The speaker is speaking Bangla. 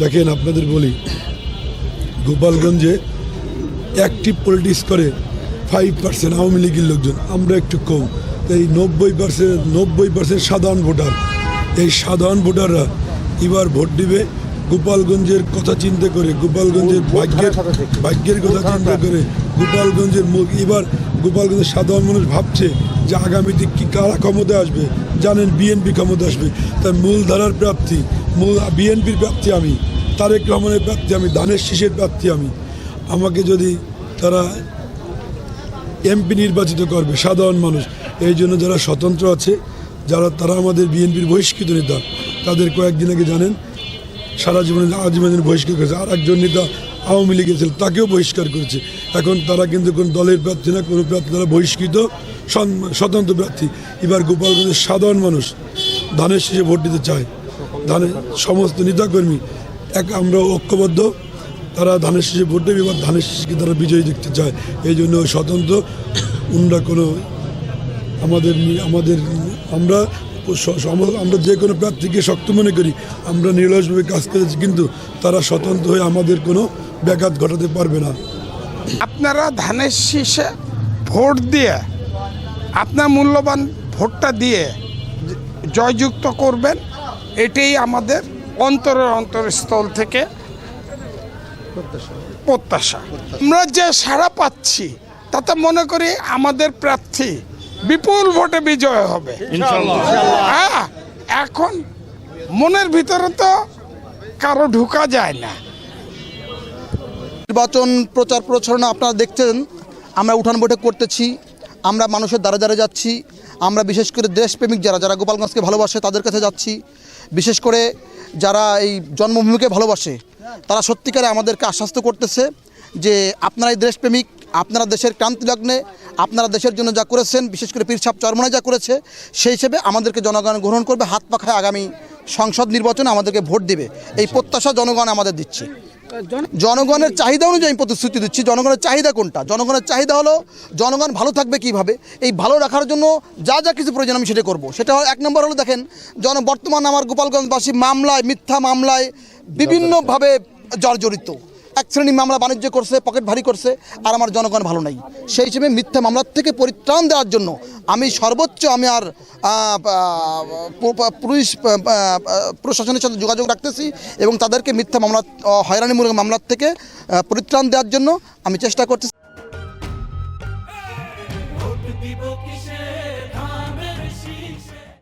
দেখেন আপনাদের বলি, গোপালগঞ্জে অ্যাক্টিভ পলিটিক্স করে 5% আওয়ামী লীগের লোকজন, আমরা একটু কম। এই 90% সাধারণ ভোটার, এই সাধারণ ভোটাররা এবার ভোট দিবে গোপালগঞ্জের কথা চিন্তা করে, গোপালগঞ্জের ভাগ্যের কথা চিন্তা করে, গোপালগঞ্জের এবার গোপালগঞ্জের সাধারণ মানুষ ভাবছে যে আগামীতে কি কারা ক্ষমতায় আসবে। জানেন বিএনপি ক্ষমতা আসবে, তার মূলধারার প্রার্থী বিএনপির প্রার্থী আমি, তারেক রহমানের প্রার্থী আমি, ধানের শীষের প্রার্থী আমি। আমাকে যদি তারা এমপি নির্বাচিত করবে সাধারণ মানুষ, এই জন্য যারা স্বতন্ত্র আছে, তারা আমাদের বিএনপির বহিষ্কৃত নেতা, তাদের কয়েকদিন আগে জানেন সারা জীবনে আজীবন বহিষ্কার করেছে। আর একজন নেতা আওয়ামী লীগের ছিল, তাকেও বহিষ্কার করেছে। এখন তারা কিন্তু কোনো দলের প্রার্থী না, কোনো প্রার্থী, তারা বহিষ্কৃত স্বতন্ত্র প্রার্থী। এবার গোপালগঞ্জের সাধারণ মানুষ ধানের শীষে ভোট দিতে চায়। ধানের সমস্ত নেতাকর্মী আমরা ঐক্যবদ্ধ, তারা ধানের শীষে ভোট দেবে। এবার ধানের শীষকে তারা বিজয়ী দেখতে চায়। এই জন্য স্বতন্ত্র উন্ডা কোনো আমরা যে কোনো প্রার্থীকে শক্ত মনে করি, আমরা নিরলসভাবে কাজ করেছি, কিন্তু তারা স্বতন্ত্র হয়ে আমাদের কোনো ব্যাঘাত ঘটাতে পারবে না। আপনারা ধানের শীষে ভোট দিয়ে আপনার মূল্যবান ভোটটা দিয়ে জয়যুক্ত করবেন, এটাই আমাদের অন্তরস্থল থেকে প্রত্যাশা। আমরা যে সাড়া পাচ্ছি তাতে মনে করি আমাদের প্রার্থী বিপুল ভোটে বিজয় হবে হ্যাঁ। এখন মনের ভিতরে তো কারো ঢুকা যায় না। নির্বাচন প্রচার প্রচারণা আপনারা দেখছেন, আমরা উঠান বৈঠক করতেছি, আমরা মানুষের দ্বারে দ্বারে যাচ্ছি। আমরা বিশেষ করে দেশপ্রেমিক যারা গোপালগঞ্জকে ভালোবাসে তাদের কাছে যাচ্ছি। বিশেষ করে যারা এই জন্মভূমিকে ভালোবাসে তারা সত্যিকারে আমাদেরকে আশ্বস্ত করতেছে যে আপনারা এই দেশপ্রেমিক, আপনারা দেশের ক্রান্তি লগ্নে আপনারা দেশের জন্য যা করেছেন, বিশেষ করে পীর সাহেব চরমনায় যা করেছে, সেই হিসেবে আমাদেরকে জনগণ গ্রহণ করবে, হাত পাখায় আগামী সংসদ নির্বাচনে আমাদেরকে ভোট দিবে, এই প্রত্যাশা জনগণ আমাদের দিচ্ছে। জনগণের চাহিদা অনুযায়ী প্রতিশ্রুতি দিচ্ছি। জনগণের চাহিদা কোনটা? জনগণের চাহিদা হলো জনগণ ভালো থাকবে কিভাবে, এই ভালো রাখার জন্য যা যা কিছু প্রয়োজন আমি সেটা করবো। সেটা এক নম্বর হলো, দেখেন বর্তমান আমার গোপালগঞ্জবাসী মিথ্যা মামলায় বিভিন্নভাবে জর্জরিত। এক শ্রেণী মামলা বাণিজ্য করছে, পকেট ভারী করছে, আর আমার জনগণ ভালো নাই। সেই হিসেবে মিথ্যা মামলার থেকে পরিত্রাণ দেওয়ার জন্য আমি সর্বোচ্চ পুলিশ প্রশাসনের সাথে যোগাযোগ রাখতেছি এবং তাদেরকে মিথ্যা মামলা, হয়রানিমূলক মামলার থেকে পরিত্রাণ দেওয়ার জন্য আমি চেষ্টা করতেছি।